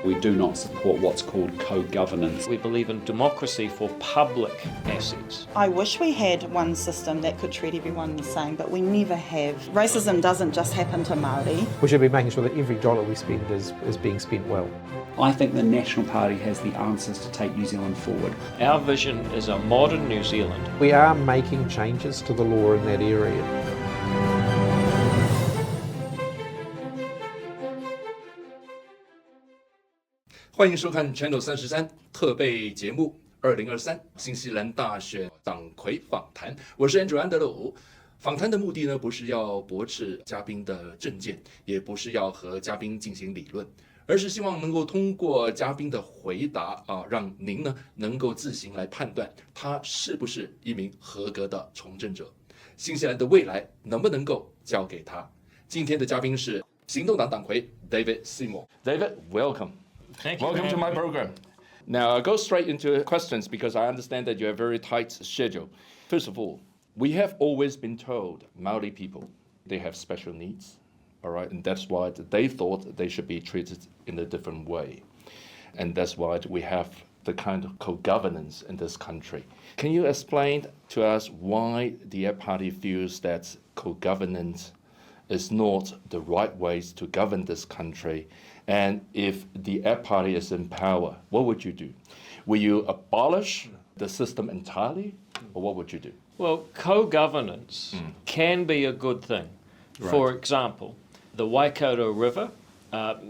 We do not support what's called co-governance. We believe in democracy for public assets. I wish we had one system that could treat everyone the same, but we never have. Racism doesn't just happen to Māori. We should be making sure that every dollar we spend is being spent well. I think the National Party has the answers to take New Zealand forward. Our vision is a modern New Zealand. We are making changes to the law in that area. 欢迎收看 Channel 33特备节目2023新西兰大选党魁访谈，我是 Andrew 安德鲁。访谈的目的呢，不是要驳斥嘉宾的政见，也不是要和嘉宾进行理论，而是希望能够通过嘉宾的回答让您呢能够自行来判断他是不是一名合格的从政者，新西兰的未来能不能够交给他。今天的嘉宾是行动党党魁 David Seymour。 David, welcome. Thank you. Welcome to my program. Now, I'll go straight into questions because I understand that you have a very tight schedule. First of all, we have always been told Maori people, they have special needs, all right? And that's why they thought they should be treated in a different way. And that's why we have the kind of co-governance in this country. Can you explain to us why the party feels that co-governance is not the right ways to govern this country? And if the party is in power, what would you do? Will you abolish the system entirely, or what would you do? Well, co-governance can be a good thing. Right. For example, the Waikato River,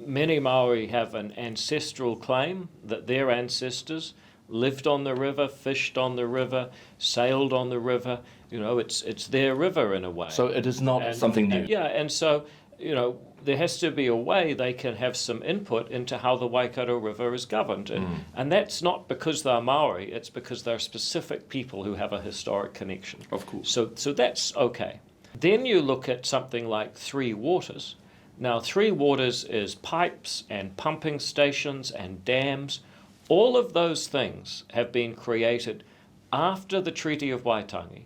many Maori have an ancestral claim that their ancestors lived on the river, fished on the river, sailed on the river. You know, it's their river in a way. So it is not something new. And so, you know, there has to be a way they can have some input into how the Waikato River is governed. And that's not because they're Maori, it's because they're specific people who have a historic connection. Of course. So that's okay. Then you look at something like Three Waters. Now, Three Waters is pipes and pumping stations and dams. All of those things have been created after the Treaty of Waitangi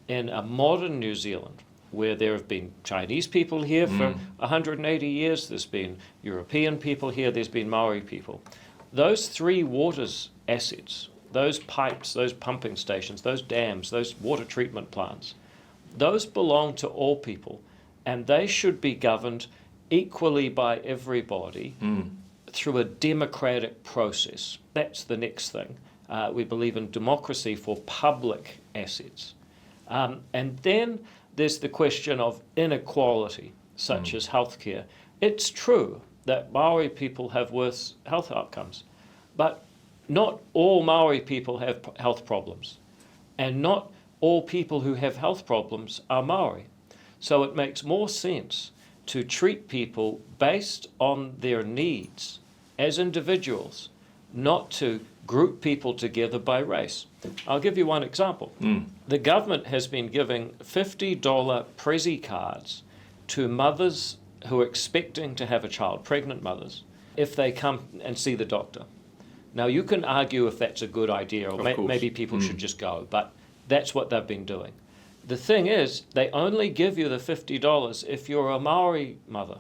in a modern New Zealand, where there have been Chinese people here for 180 years, there's been European people here, there's been Maori people. Those Three Waters assets, those pipes, those pumping stations, those dams, those water treatment plants, those belong to all people, and they should be governed equally by everybody through a democratic process. That's the next thing. We believe in democracy for public assets. And then there's the question of inequality, such as healthcare. It's true that Maori people have worse health outcomes, but not all Maori people have health problems, and not all people who have health problems are Maori. So it makes more sense to treat people based on their needs as individuals, not to group people together by race. I'll give you one example. The government has been giving $50 Prezi cards to mothers who are expecting to have a child, pregnant mothers, if they come and see the doctor. Now, you can argue if that's a good idea, or maybe people should just go, but that's what they've been doing. The thing is, they only give you the $50 if you're a Maori mother.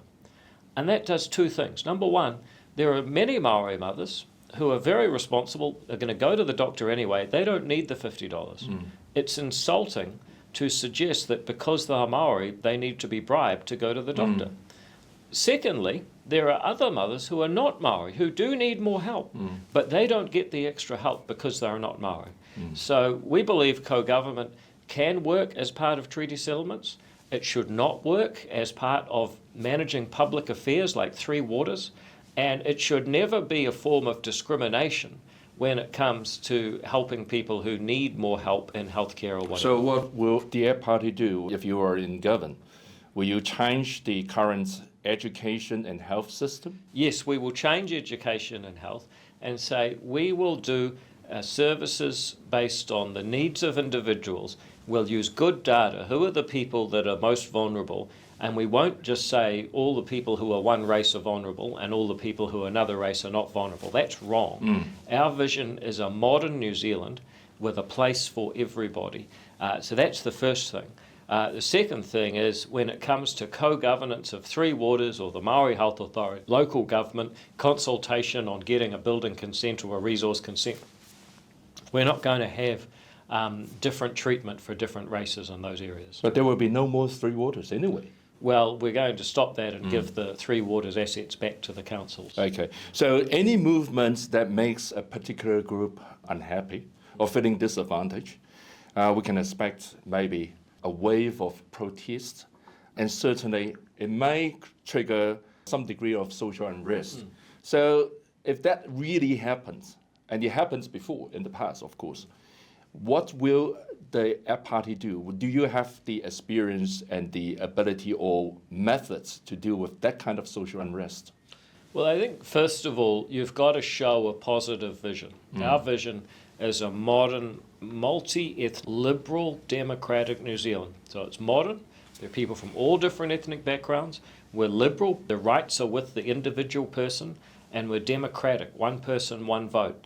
And that does two things. Number one, there are many Maori mothers who are very responsible, are going to go to the doctor anyway. They don't need the $50. It's insulting to suggest that because they're Maori, they need to be bribed to go to the doctor. Secondly, there are other mothers who are not Maori, who do need more help, but they don't get the extra help because they're not Maori. So we believe co-government can work as part of treaty settlements. It should not work as part of managing public affairs like Three Waters. And it should never be a form of discrimination when it comes to helping people who need more help in healthcare or whatever. So what will the party do if you are in government? Will you change the current education and health system? Yes, we will change education and health and say we will do services based on the needs of individuals. We'll use good data. Who are the people that are most vulnerable? And we won't just say all the people who are one race are vulnerable and all the people who are another race are not vulnerable. That's wrong. Our vision is a modern New Zealand with a place for everybody. So that's the first thing. The second thing is when it comes to co-governance of Three Waters or the Maori Health Authority, local government, consultation on getting a building consent or a resource consent, we're not going to have different treatment for different races in those areas. But there will be no more Three Waters anyway. Well, we're going to stop that and give the Three Waters assets back to the councils. Okay. So any movement that makes a particular group unhappy or feeling disadvantaged, we can expect maybe a wave of protest, and certainly it may trigger some degree of social unrest. So if that really happens, and it happens before in the past, of course, what will the party do? Do you have the experience and the ability or methods to deal with that kind of social unrest? Well, I think, first of all, you've got to show a positive vision. Our vision is a modern, multi-ethnic, liberal, democratic New Zealand. So it's modern. There are people from all different ethnic backgrounds. We're liberal. The rights are with the individual person. And we're democratic. One person, one vote.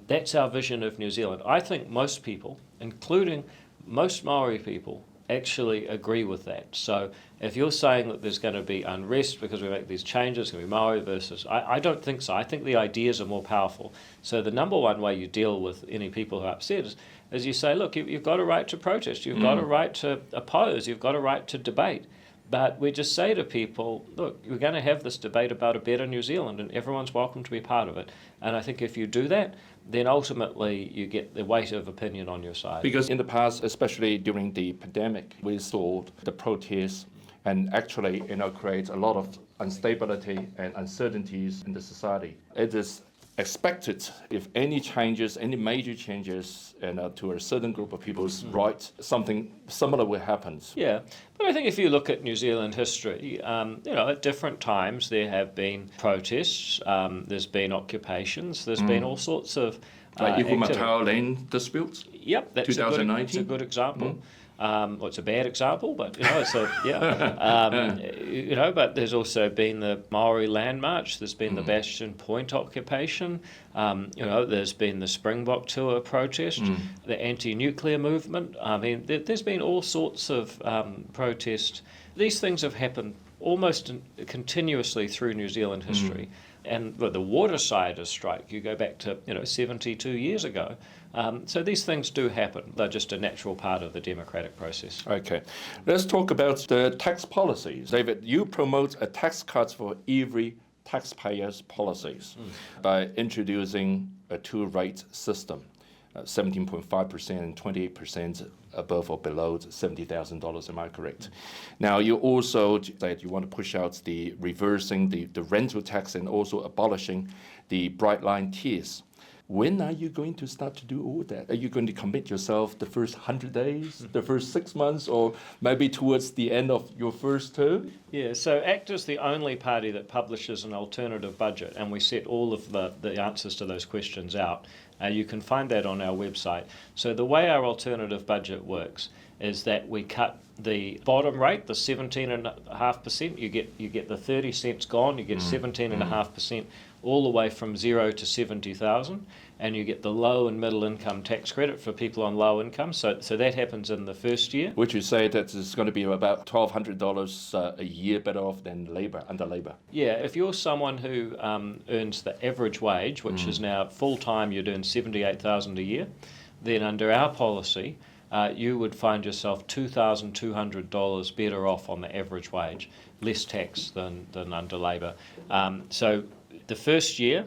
That's our vision of New Zealand. I think most people, including most Maori people, actually agree with that. So if you're saying that there's going to be unrest because we make these changes, it's going to be Maori versus, I don't think so. I think the ideas are more powerful. So the number one way you deal with any people who are upset is you say, look, you've got a right to protest, you've got a right to oppose, you've got a right to debate. But we just say to people, look, we're going to have this debate about a better New Zealand and everyone's welcome to be part of it. And I think if you do that, then ultimately you get the weight of opinion on your side. Because in the past, especially during the pandemic, we saw the protests and actually create a lot of instability and uncertainties in the society. It is expected if any changes, any major changes to a certain group of people's rights, something similar will happen. Yeah, but I think if you look at New Zealand history, at different times there have been protests, there's been occupations, there's been all sorts of like Ikumatau Lane disputes. Yep, that's 2019. a good example. Well, it's a bad example, but it's a but there's also been the Maori Land March. There's been the Bastion Point occupation. There's been the Springbok Tour protest, the anti-nuclear movement. I mean, there's been all sorts of protests. These things have happened almost continuously through New Zealand history. And the waterside strike, you go back to 72 years ago. So these things do happen. They're just a natural part of the democratic process. Okay. Let's talk about the tax policies. David, you promote a tax cut for every taxpayer's policies by introducing a two-rate system, 17.5% and 28% above or below $70,000. Am I correct? Now, you also said you want to push out the reversing the rental tax and also abolishing the bright line tiers. When are you going to start to do all that? Are you going to commit yourself the first 100 days, the first 6 months, or maybe towards the end of your first term? Yeah, so ACT is the only party that publishes an alternative budget, and we set all of the answers to those questions out. You can find that on our website. So the way our alternative budget works is that we cut the bottom rate, the 17.5%. You get the 30 cents gone. You get 17.5% all the way from 0 to 70,000, and you get the low and middle income tax credit for people on low income. So that happens in the first year. Which you say that it's going to be about $1,200 a year better off than under Labour. Yeah, if you're someone who earns the average wage, which is now full time, you're doing $78,000 a year, then under our policy, you would find yourself $2,200 better off on the average wage, less tax than under Labour. So the first year,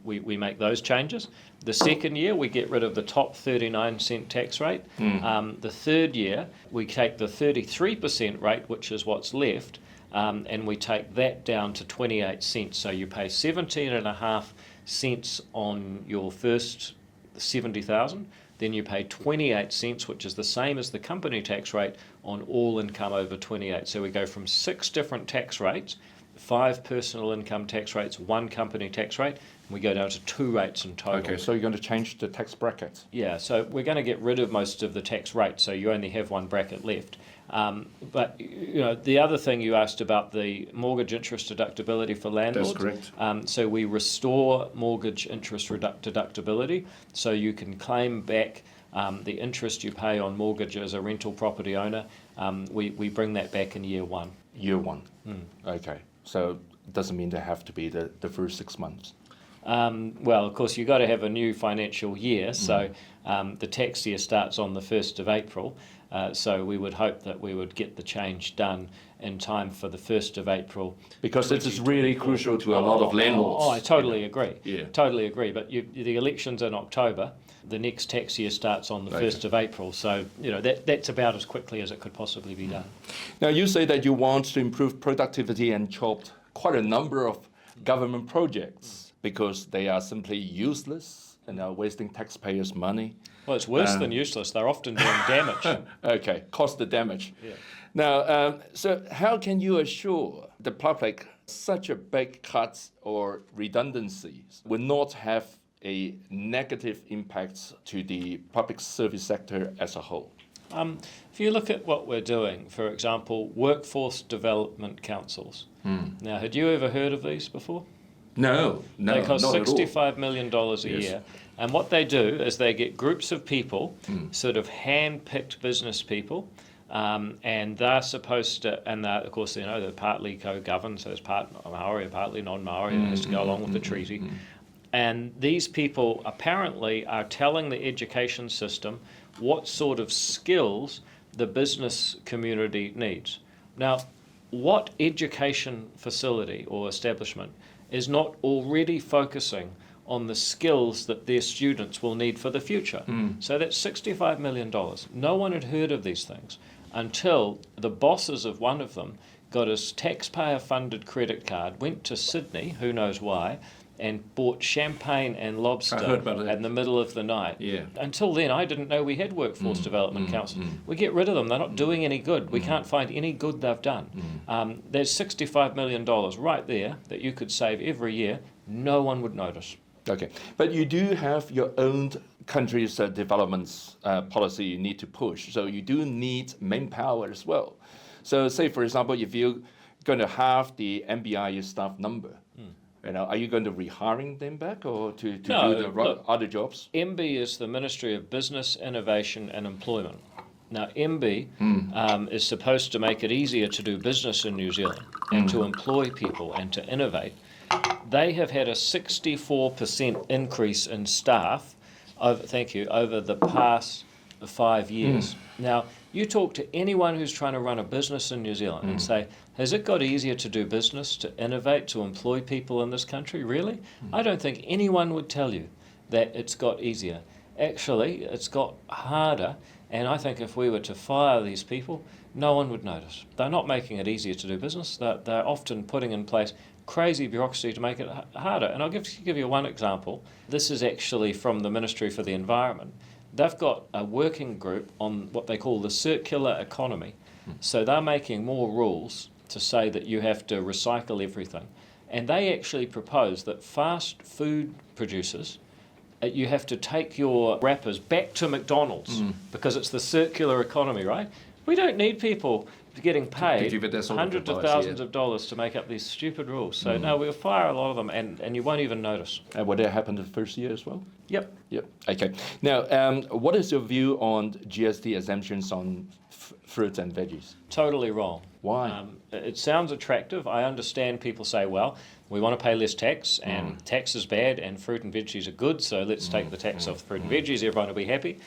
we make those changes. The second year, we get rid of the top 39-cent tax rate. The third year, we take the 33% rate, which is what's left, and we take that down to 28 cents. So you pay 17.5 cents on your first 70,000. Then you pay 28 cents, which is the same as the company tax rate on all income over 28. So we go from 6 different tax rates, 5 personal income tax rates, 1 company tax rate, and we go down to 2 rates in total. Okay, so you're going to change the tax brackets. Yeah, so we're going to get rid of most of the tax rates, so you only have 1 bracket left. But the other thing you asked about the mortgage interest deductibility for landlords. That's correct. So we restore mortgage interest deductibility, so you can claim back the interest you pay on mortgage as a rental property owner, we bring that back in year one. Year one. Okay. So it doesn't mean they have to be the first 6 months. Well, of course, you've got to have a new financial year, so the tax year starts on the 1st of April, so we would hope that we would get the change done in time for the 1st of April. Because this is really crucial to a lot of landlords. I totally agree. Yeah. Totally agree, but the election's in October, the next tax year starts on the 1st of April, so that's about as quickly as it could possibly be done. Now, you say that you want to improve productivity and chopped quite a number of government projects because they are simply useless and are wasting taxpayers' money. Well, it's worse than useless. They're often doing damage. Okay, cost the damage. Yeah. Now, so how can you assure the public such a big cuts or redundancies will not have a negative impact to the public service sector as a whole? If you look at what we're doing, for example, workforce development councils. Now, had you ever heard of these before? No, They cost not at all. $65 million a year. And what they do is they get groups of people, sort of hand-picked business people, and they're supposed to, and of course, they're partly co-governed, so it's part Maori and partly non-Maori, and it has to go along with the treaty. And these people apparently are telling the education system what sort of skills the business community needs. Now, what education facility or establishment is not already focusing on the skills that their students will need for the future? So that's $65 million. No one had heard of these things until the bosses of one of them got his taxpayer-funded credit card, went to Sydney, who knows why, and bought champagne and lobster in the middle of the night. Yeah. Until then, I didn't know we had workforce development councils. We get rid of them. They're not doing any good. We can't find any good they've done. There's $65 million right there that you could save every year. No one would notice. Okay, but you do have your own country's developments policy you need to push, so you do need manpower as well. So say, for example, if you're going to have the MBI staff number, are you going to rehiring them back or to do the other jobs? MB is the Ministry of Business, Innovation and Employment. Now, MB is supposed to make it easier to do business in New Zealand and to employ people and to innovate. They have had a 64% increase in staff over the past 5 years. Now, you talk to anyone who's trying to run a business in New Zealand and say, has it got easier to do business, to innovate, to employ people in this country? Really? I don't think anyone would tell you that it's got easier. Actually, it's got harder, and I think if we were to fire these people, no one would notice. They're not making it easier to do business. They're often putting in place crazy bureaucracy to make it harder. And I'll give you one example. This is actually from the Ministry for the Environment. They've got a working group on what they call the circular economy. So they're making more rules to say that you have to recycle everything. And they actually propose that fast food producers, you have to take your wrappers back to McDonald's because it's the circular economy, right? We don't need people getting paid hundreds of thousands of dollars to make up these stupid rules. So no, we'll fire a lot of them and you won't even notice. And will that happen the first year as well? Yep. Okay. Now, what is your view on GST exemptions on fruits and veggies? Totally wrong. Why? It sounds attractive. I understand people say, well, we want to pay less tax and tax is bad and fruit and veggies are good, so let's take the tax off fruit and veggies, everyone will be happy.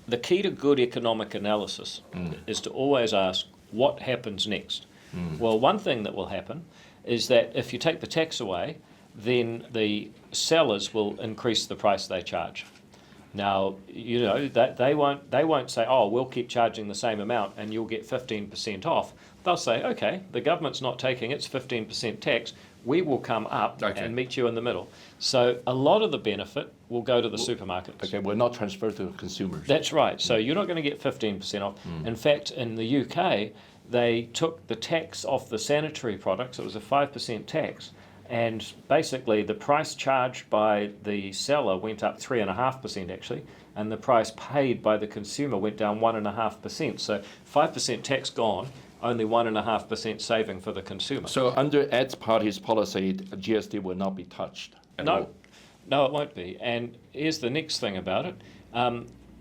The key to good economic analysis is to always ask, what happens next? Well, one thing that will happen is that if you take the tax away, then the sellers will increase the price they charge. Now, they won't say, oh, we'll keep charging the same amount and you'll get 15% off. They'll say, okay, the government's not taking its 15% tax, we will come up and meet you in the middle. So a lot of the benefit will go to the supermarkets. Okay, will not transfer to consumers. That's right. So you're not going to get 15% off. In fact, in the UK, they took the tax off the sanitary products. It was a 5% tax. And basically, the price charged by the seller went up 3.5% actually, and the price paid by the consumer went down 1.5%. So 5% tax gone, only 1.5% saving for the consumer. So under Ed's party's policy, GST will not be touched at all? No, it won't be. And here's the next thing about it.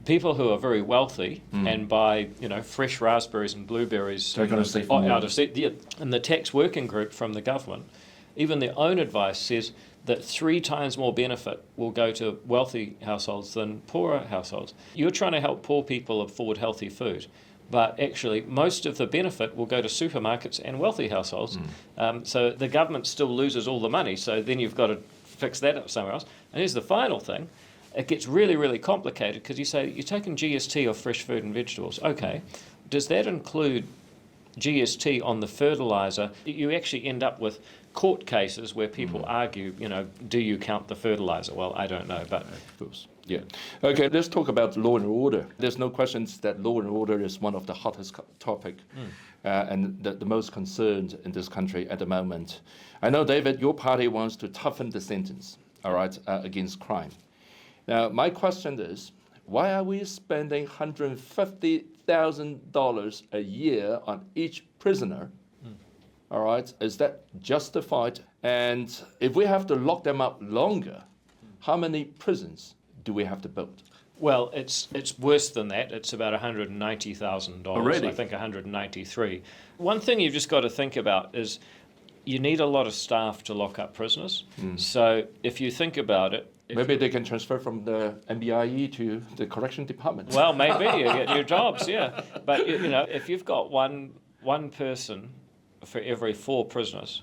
people who are very wealthy and buy, fresh raspberries and blueberries They're going to save more. out of and the tax working group from the government, even their own advice says that 3 times more benefit will go to wealthy households than poorer households. You're trying to help poor people afford healthy food, but actually most of the benefit will go to supermarkets and wealthy households. So the government still loses all the money, so then you've got to fix that up somewhere else. And here's the final thing. It gets really, really complicated because you say you're taking GST off fresh food and vegetables. Okay, does that include GST on the fertiliser? You actually end up with court cases where people argue, do you count the fertiliser? Well, I don't know, but... Of course. Yeah. Okay, let's talk about law and order. There's no questions that law and order is one of the hottest topic and the most concerned in this country at the moment. I know, David, your party wants to toughen the sentence, all right, against crime. Now, my question is, why are we spending $150,000 a year on each prisoner? All right, is that justified? And if we have to lock them up longer, how many prisons do we have to build? Well, it's worse than that. It's about $190,000. Already? I think $193,000. One thing you've just got to think about is you need a lot of staff to lock up prisoners. So if you think about it, maybe they can transfer from the MBIE to the correction department. Well, maybe you get new jobs, yeah. But if you've got one person for every 4 prisoners,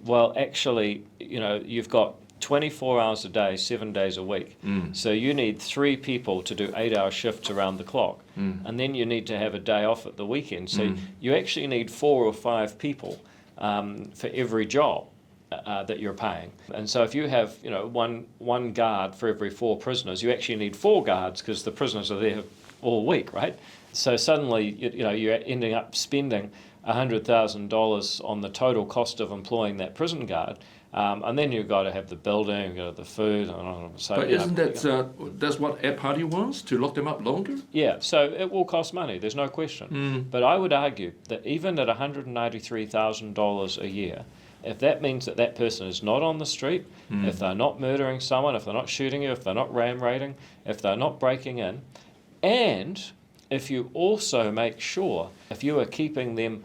well, actually, you've got 24 hours a day, 7 days a week. So you need 3 people to do 8-hour shifts around the clock. And then you need to have a day off at the weekend. So you actually need 4 or 5 people for every job that you're paying. And so if you have, one guard for every 4 prisoners, you actually need 4 guards because the prisoners are there all week, right? So suddenly, you're ending up spending $100,000 on the total cost of employing that prison guard. And then you've got to have the building, you've got to have the food. So, but isn't that's what our party wants, to lock them up longer? Yeah, so it will cost money, there's no question. But I would argue that even at $193,000 a year, if that means that that person is not on the street, if they're not murdering someone, if they're not shooting you, if they're not ram raiding, if they're not breaking in, and if you also make sure, if you are keeping them,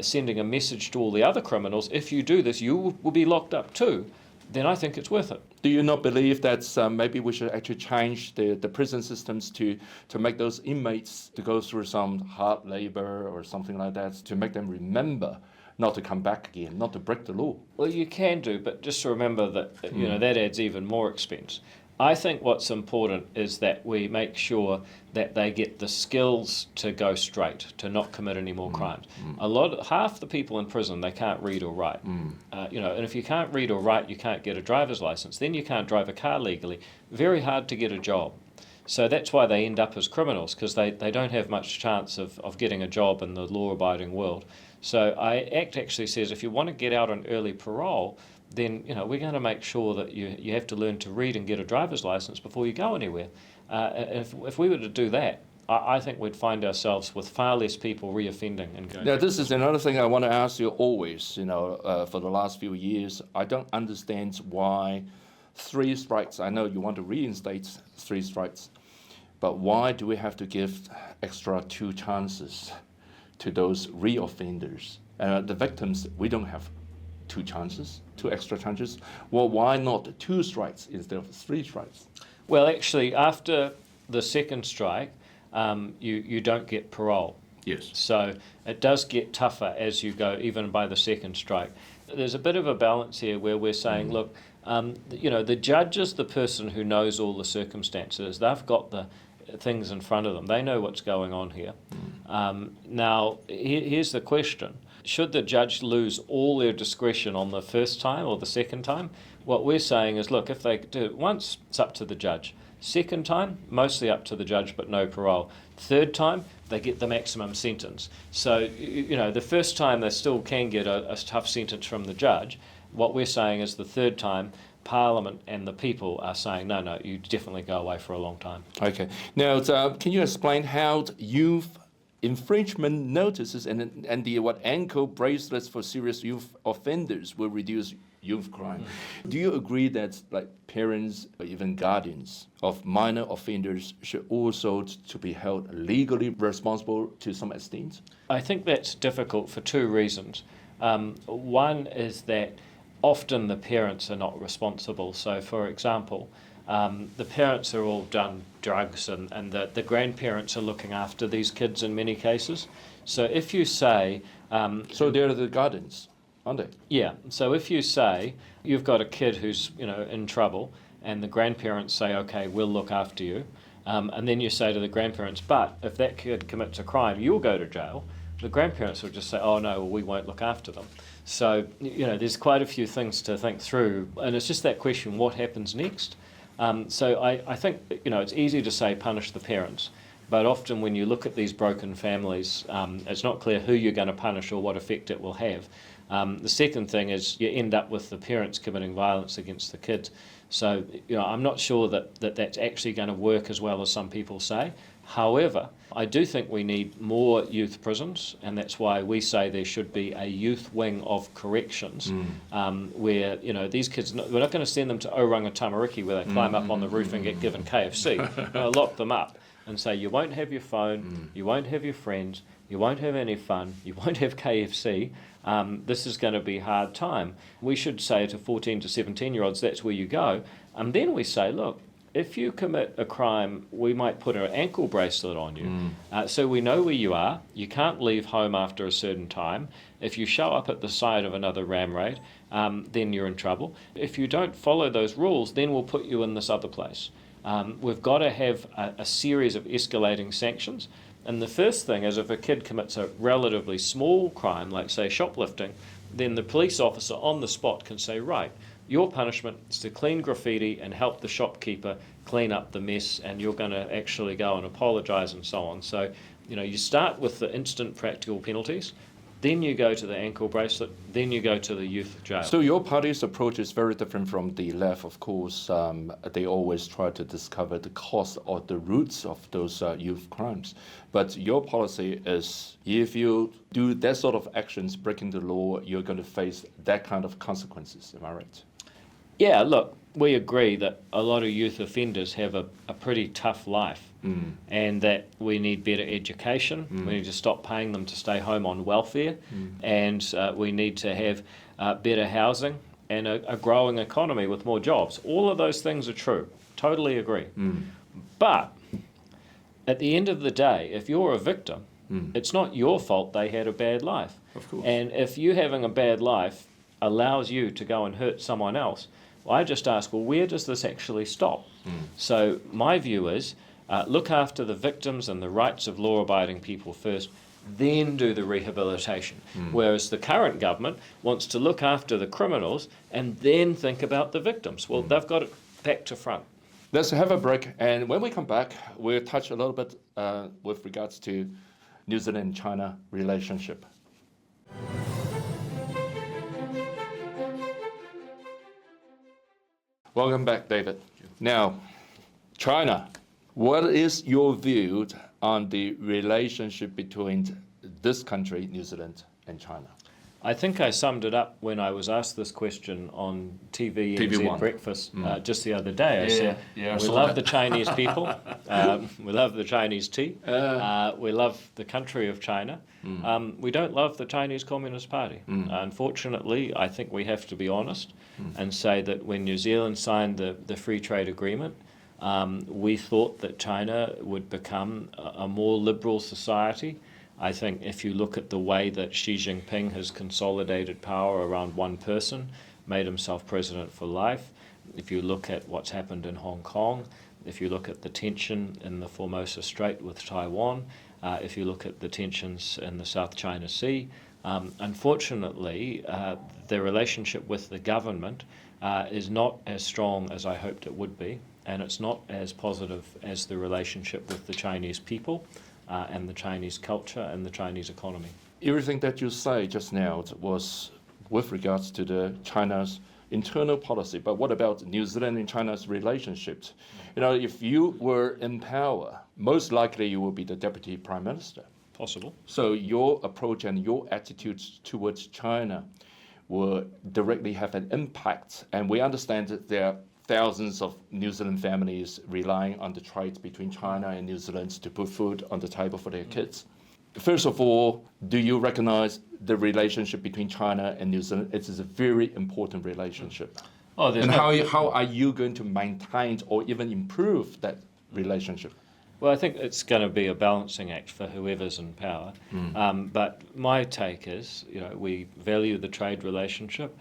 sending a message to all the other criminals, if you do this, you will be locked up too, then I think it's worth it. Do you not believe that maybe we should actually change the prison systems to make those inmates to go through some hard labor or something like that, to make them remember not to come back again, not to break the law? Well, you can do, but just remember that that adds even more expense. I think what's important is that we make sure that they get the skills to go straight, to not commit any more crimes. Half the people in prison, they can't read or write. And if you can't read or write, you can't get a driver's license. Then you can't drive a car legally. Very hard to get a job. So that's why they end up as criminals, because they don't have much chance of getting a job in the law-abiding world. So ACT actually says if you want to get out on early parole, then we're going to make sure that you have to learn to read and get a driver's license before you go anywhere. If we were to do that, I think we'd find ourselves with far less people reoffending and going. Now, this is another thing I want to ask you always. For the last few years, I don't understand why 3 strikes. I know you want to reinstate 3 strikes, but why do we have to give extra 2 chances to those reoffenders? The victims, we don't have 2 chances, 2 extra chances. Well, why not 2 strikes instead of 3 strikes? Well, actually, after the second strike, you don't get parole. Yes. So it does get tougher as you go, even by the second strike. There's a bit of a balance here where we're saying, look, the judge is the person who knows all the circumstances. They've got the things in front of them. They know what's going on here. Now, here's the question. Should the judge lose all their discretion on the first time or the second time? What we're saying is, look, if they do it once, it's up to the judge. Second time, mostly up to the judge, but no parole. Third time, they get the maximum sentence. So, the first time they still can get a tough sentence from the judge. What we're saying is the third time, Parliament and the people are saying, no, you definitely go away for a long time. Okay. Now, can you explain how youth infringement notices and the ankle bracelets for serious youth offenders will reduce youth crime. Do you agree that like parents or even guardians of minor offenders should also to be held legally responsible to some extent? I think that's difficult for two reasons. One is that often the parents are not responsible. So, for example, the parents are all done drugs and the grandparents are looking after these kids in many cases. So if you say... so they're the guardians, aren't they? Yeah. So if you say you've got a kid who's in trouble and the grandparents say, okay, we'll look after you, and then you say to the grandparents, but if that kid commits a crime, you'll go to jail, the grandparents will just say, oh no, well, we won't look after them. So, there's quite a few things to think through, and it's just that question, what happens next? So I think, it's easy to say punish the parents, but often when you look at these broken families, it's not clear who you're going to punish or what effect it will have. The second thing is you end up with the parents committing violence against the kids. So, I'm not sure that's actually going to work as well as some people say. However, I do think we need more youth prisons, and that's why we say there should be a youth wing of corrections, where, these kids, we're not going to send them to Oranga Tamariki where they climb up on the roof and get given KFC. We're going to lock them up and say, you won't have your phone, you won't have your friends, you won't have any fun, you won't have KFC. This is going to be a hard time. We should say to 14 to 17-year-olds, that's where you go. And then we say, look, if you commit a crime, we might put an ankle bracelet on you. So we know where you are. You can't leave home after a certain time. If you show up at the side of another ram raid, then you're in trouble. If you don't follow those rules, then we'll put you in this other place. We've got to have a series of escalating sanctions. And the first thing is if a kid commits a relatively small crime, like say shoplifting, then the police officer on the spot can say, right, your punishment is to clean graffiti and help the shopkeeper clean up the mess, and you're going to actually go and apologise and so on. So, you start with the instant practical penalties, then you go to the ankle bracelet, then you go to the youth jail. So your party's approach is very different from the left, of course. They always try to discover the cause or the roots of those youth crimes. But your policy is if you do that sort of actions, breaking the law, you're going to face that kind of consequences. Am I right? Yeah, look, we agree that a lot of youth offenders have a pretty tough life and that we need better education. We need to stop paying them to stay home on welfare and we need to have better housing and a growing economy with more jobs. All of those things are true. Totally agree. But at the end of the day, if you're a victim, it's not your fault they had a bad life. Of course. And if you having a bad life allows you to go and hurt someone else, I just ask, well, where does this actually stop? So my view is look after the victims and the rights of law-abiding people first, then do the rehabilitation. Whereas the current government wants to look after the criminals and then think about the victims. Well, they've got it back to front. Let's have a break, and when we come back, we'll touch a little bit with regards to New Zealand-China relationship. Welcome back, David. Now, China. What is your view on the relationship between this country, New Zealand, and China? I think I summed it up when I was asked this question on TV Breakfast just the other day. I said, we love the Chinese people, we love the Chinese tea, we love the country of China. We don't love the Chinese Communist Party. Unfortunately, I think we have to be honest and say that when New Zealand signed the free trade agreement, we thought that China would become a more liberal society. I think if you look at the way that Xi Jinping has consolidated power around one person, made himself president for life, if you look at what's happened in Hong Kong, if you look at the tension in the Formosa Strait with Taiwan, if you look at the tensions in the South China Sea, unfortunately, the relationship with the government is not as strong as I hoped it would be, and it's not as positive as the relationship with the Chinese people. And the Chinese culture and the Chinese economy. Everything that you say just now was with regards to the China's internal policy, but what about New Zealand and China's relationships? If you were in power, most likely you will be the deputy prime minister. possible. So your approach and your attitudes towards China will directly have an impact. And we understand that there are thousands of New Zealand families relying on the trade between China and New Zealand to put food on the table for their kids. First of all, do you recognize the relationship between China and New Zealand? It is a very important relationship. Oh, And how are you going to maintain or even improve that relationship? Well, I think it's going to be a balancing act for whoever's in power. But my take is, we value the trade relationship.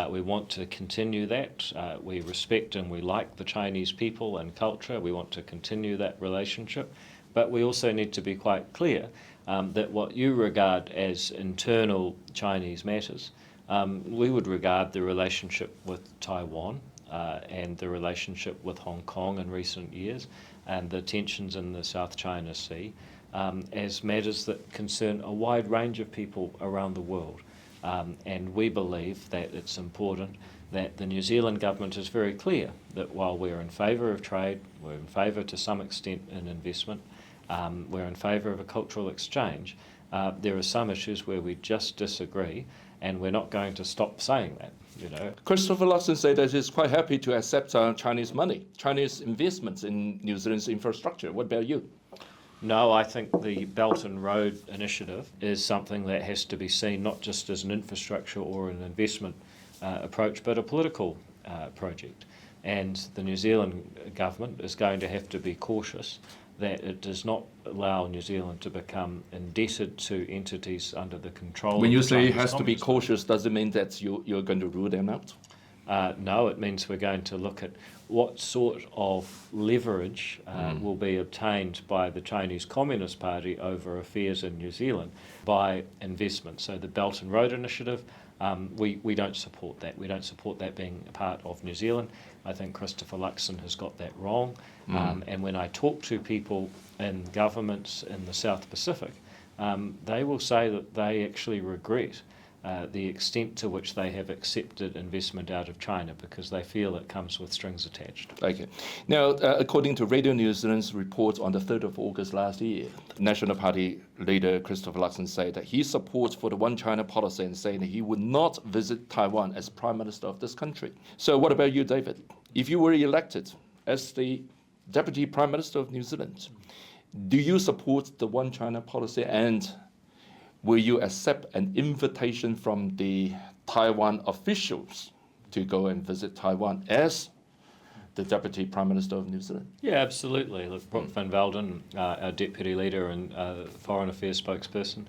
We want to continue that. We respect and we like the Chinese people and culture. We want to continue that relationship. But we also need to be quite clear that what you regard as internal Chinese matters, we would regard the relationship with Taiwan and the relationship with Hong Kong in recent years and the tensions in the South China Sea as matters that concern a wide range of people around the world. And we believe that it's important that the New Zealand government is very clear that while we're in favour of trade, we're in favour to some extent in investment, we're in favour of a cultural exchange, there are some issues where we just disagree, and we're not going to stop saying that. Christopher Luxon said that he's quite happy to accept Chinese money, Chinese investments in New Zealand's infrastructure. What about you? No, I think the Belt and Road Initiative is something that has to be seen not just as an infrastructure or an investment approach, but a political project. And the New Zealand government is going to have to be cautious that it does not allow New Zealand to become indebted to entities under the control When of you the say it Chinese has to be Communist cautious, does it mean that you're going to rule them out? No, it means we're going to look at what sort of leverage will be obtained by the Chinese Communist Party over affairs in New Zealand by investment. So the Belt and Road Initiative, we don't support that. We don't support that being a part of New Zealand. I think Christopher Luxon has got that wrong. And when I talk to people in governments in the South Pacific, they will say that they actually regret the extent to which they have accepted investment out of China because they feel it comes with strings attached. Okay. Now, according to Radio New Zealand's report on the 3rd of August last year, National Party leader Christopher Luxon said that he supports for the One China policy and saying that he would not visit Taiwan as Prime Minister of this country. So what about you, David? If you were elected as the Deputy Prime Minister of New Zealand, do you support the One China policy, and will you accept an invitation from the Taiwan officials to go and visit Taiwan as the Deputy Prime Minister of New Zealand? Yeah, absolutely. Look, Brooke Van Velden, our Deputy Leader and Foreign Affairs spokesperson,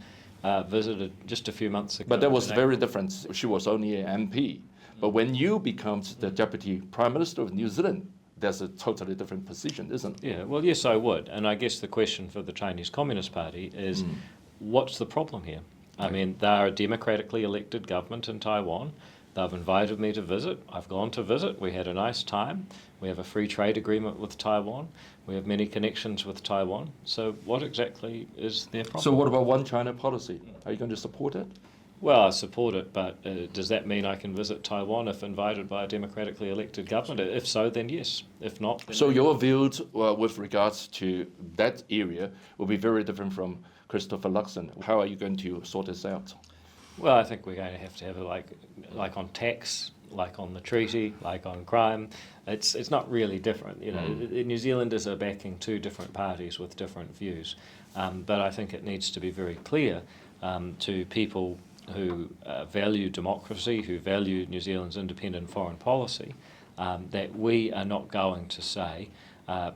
visited just a few months ago. But that was very different. She was only an MP. But when you become the Deputy Prime Minister of New Zealand, there's a totally different position, isn't it? Yeah, well, yes, I would. And I guess the question for the Chinese Communist Party is, what's the problem here? I mean, they're a democratically elected government in Taiwan. They've invited me to visit. I've gone to visit. We had a nice time. We have a free trade agreement with Taiwan. We have many connections with Taiwan. So what exactly is their problem? So what about One China policy? Are you going to support it? Well, I support it, but does that mean I can visit Taiwan if invited by a democratically elected government? If so, then yes. If not, then So your views with regards to that area will be very different from Christopher Luxon. How are you going to sort this out? Well, I think we're going to have it like on tax, like on the treaty, like on crime. It's not really different. New Zealanders are backing two different parties with different views. But I think it needs to be very clear to people who value democracy, who value New Zealand's independent foreign policy, that we are not going to say,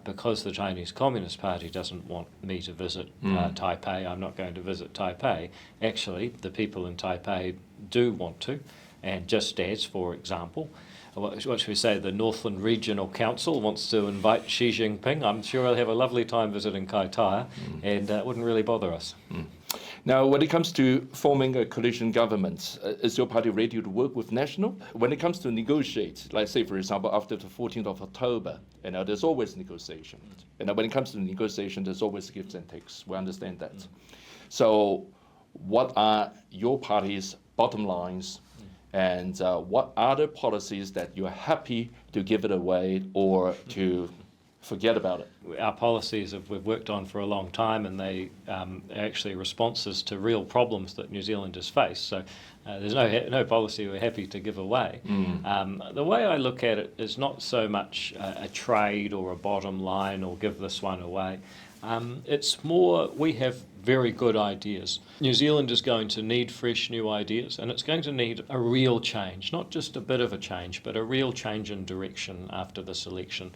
because the Chinese Communist Party doesn't want me to visit Taipei, I'm not going to visit Taipei. Actually, the people in Taipei do want to, and just as, for example, what should we say, the Northland Regional Council wants to invite Xi Jinping. I'm sure I'll have a lovely time visiting Kaitaia, and it wouldn't really bother us. Now, when it comes to forming a coalition government, is your party ready to work with National? When it comes to negotiate, like say, for example, after the 14th of October, there's always negotiation. When it comes to negotiation, there's always gives and takes. We understand that. So what are your party's bottom lines, and what are the policies that you're happy to give it away or to forget about it. Our policies we've worked on for a long time, and they are actually responses to real problems that New Zealanders face. So there's no policy we're happy to give away. The way I look at it is not so much a trade or a bottom line or give this one away. It's more we have very good ideas. New Zealand is going to need fresh new ideas, and it's going to need a real change, not just a bit of a change, but a real change in direction after this election.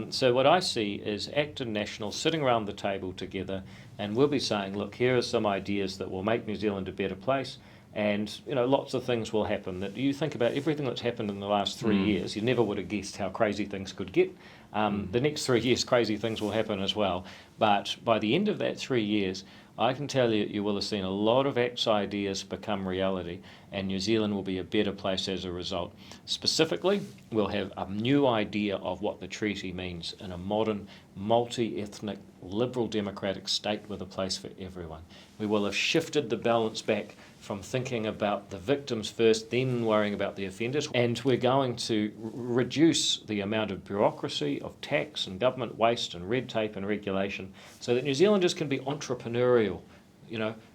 So what I see is Acton National sitting around the table together, and we'll be saying, look, here are some ideas that will make New Zealand a better place, and lots of things will happen. That you think about everything that's happened in the last 3 years, you never would have guessed how crazy things could get. The next 3 years, crazy things will happen as well. But by the end of that 3 years, I can tell you, you will have seen a lot of ACT's ideas become reality, and New Zealand will be a better place as a result. Specifically, we'll have a new idea of what the treaty means in a modern, multi-ethnic, liberal democratic state with a place for everyone. We will have shifted the balance back from thinking about the victims first, then worrying about the offenders. And we're going to reduce the amount of bureaucracy, of tax and government waste and red tape and regulation, so that New Zealanders can be entrepreneurial,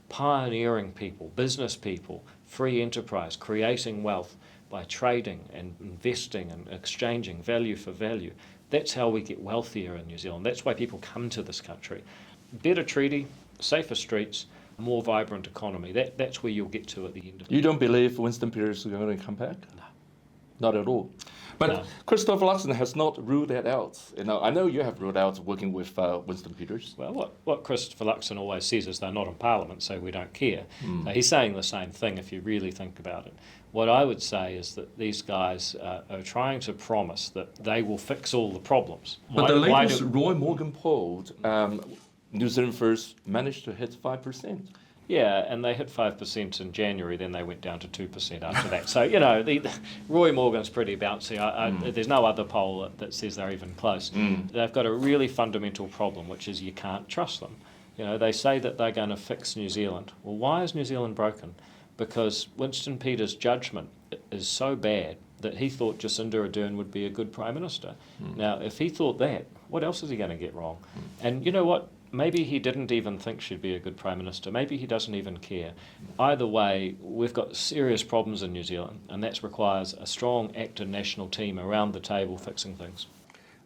pioneering people, business people, free enterprise, creating wealth by trading and investing and exchanging value for value. That's how we get wealthier in New Zealand. That's why people come to this country. Better treaty, safer streets, more vibrant economy. That's where you'll get to at the end of it. You don't believe Winston Peters is going to come back? No. Not at all. But No. Christopher Luxon has not ruled that out. I know you have ruled out working with Winston Peters. Well, what Christopher Luxon always says is they're not in Parliament, so we don't care. He's saying the same thing if you really think about it. What I would say is that these guys are trying to promise that they will fix all the problems. But the latest Roy Morgan poll, New Zealand First managed to hit 5%. Yeah, and they hit 5% in January, then they went down to 2% after that. So, Roy Morgan's pretty bouncy. There's no other poll that says they're even close. They've got a really fundamental problem, which is you can't trust them. They say that they're going to fix New Zealand. Well, why is New Zealand broken? Because Winston Peters' judgment is so bad that he thought Jacinda Ardern would be a good Prime Minister. Now, if he thought that, what else is he going to get wrong? And you know what? Maybe he didn't even think she'd be a good Prime Minister. Maybe he doesn't even care. Either way, we've got serious problems in New Zealand, and that requires a strong Acton National team around the table fixing things.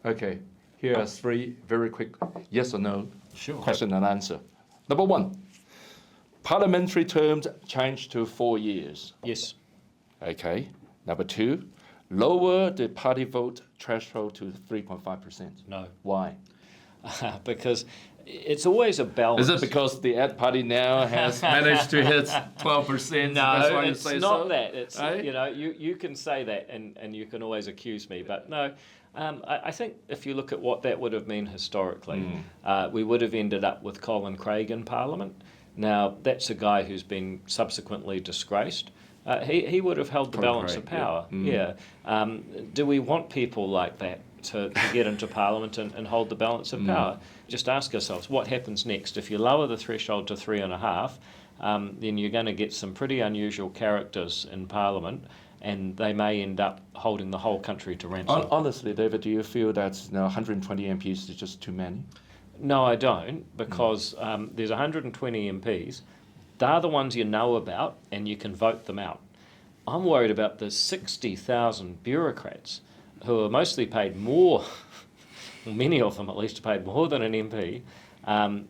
Okay, here are 3 very quick yes or no Sure. question and answer. Number 1, parliamentary terms changed to 4 years. Yes. Okay. Number 2, lower the party vote threshold to 3.5%. No. Why? Because it's always a balance. Is it because the AD party now has managed to hit 12%? No, That's why you it's say not so? that. It's Right? you can say that, and you can always accuse me, but no. I think if you look at what that would have meant historically, we would have ended up with Colin Craig in Parliament. Now, that's a guy who's been subsequently disgraced. He would have held the Colin balance Craig, of power. Yeah. Do we want people like that to get into Parliament and hold the balance of power? Just ask ourselves, what happens next? If you lower the threshold to 3.5, then you're going to get some pretty unusual characters in Parliament, and they may end up holding the whole country to ransom. Honestly, David, do you feel that 120 MPs is just too many? No, I don't, because there's 120 MPs. They're the ones you know about, and you can vote them out. I'm worried about the 60,000 bureaucrats who are mostly paid more, well, many of them at least are paid more than an MP.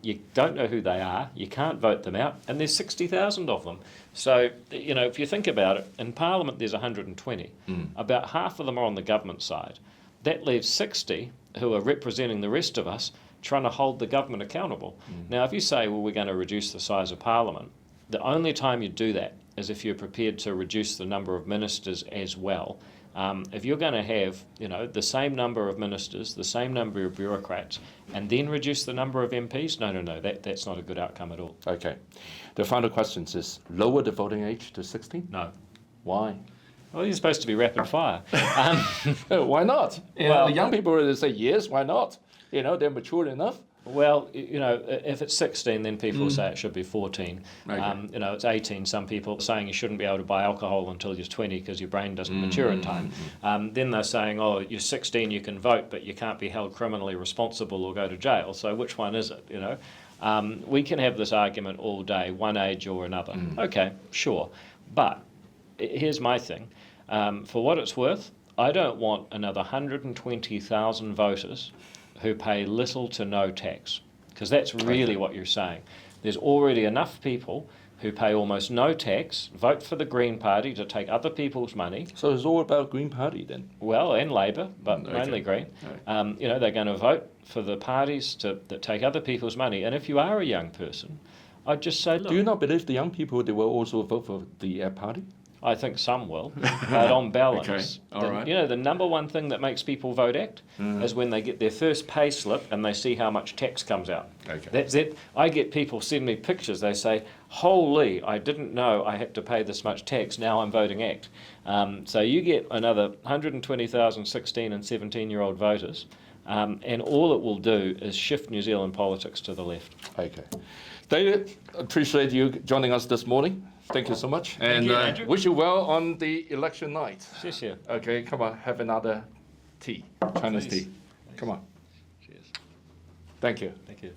You don't know who they are, you can't vote them out, and there's 60,000 of them. So, if you think about it, in Parliament there's 120. About half of them are on the government side. That leaves 60 who are representing the rest of us trying to hold the government accountable. Now, if you say, well, we're going to reduce the size of Parliament, the only time you do that is if you're prepared to reduce the number of ministers as well. If you're going to have, the same number of ministers, the same number of bureaucrats, and then reduce the number of MPs, no, that's not a good outcome at all. Okay. The final question is, lower the voting age to 16? No. Why? Well, you're supposed to be rapid fire. Why not? Well, the young people will say, yes, why not? They're mature enough. Well, if it's 16, then people say it should be 14. Okay. It's 18. Some people are saying you shouldn't be able to buy alcohol until you're 20 because your brain doesn't mature in time. Then they're saying, oh, you're 16, you can vote, but you can't be held criminally responsible or go to jail. So which one is it, We can have this argument all day, one age or another. Okay, sure. But here's my thing. For what it's worth, I don't want another 120,000 voters who pay little to no tax, because that's really what you're saying. There's already enough people who pay almost no tax, vote for the Green Party to take other people's money. So it's all about Green Party then? Well, and Labour, but mainly Green. They're going to vote for the parties that take other people's money. And if you are a young person, I'd just say, look... Do you not believe the young people, they will also vote for the party? I think some will, but on balance, right. The number one thing that makes people vote ACT is when they get their first pay slip and they see how much tax comes out. Okay. That's it. I get people send me pictures. They say, holy, I didn't know I had to pay this much tax. Now I'm voting ACT. So you get another 120,000 16 and 17-year-old voters, and all it will do is shift New Zealand politics to the left. Okay. David, appreciate you joining us this morning. Thank you so much. Thank you, Andrew. Wish you well on the election night. Cheers. Okay, come on, have another tea, Chinese Please. tea. Come on. Cheers. Thank you. Thank you.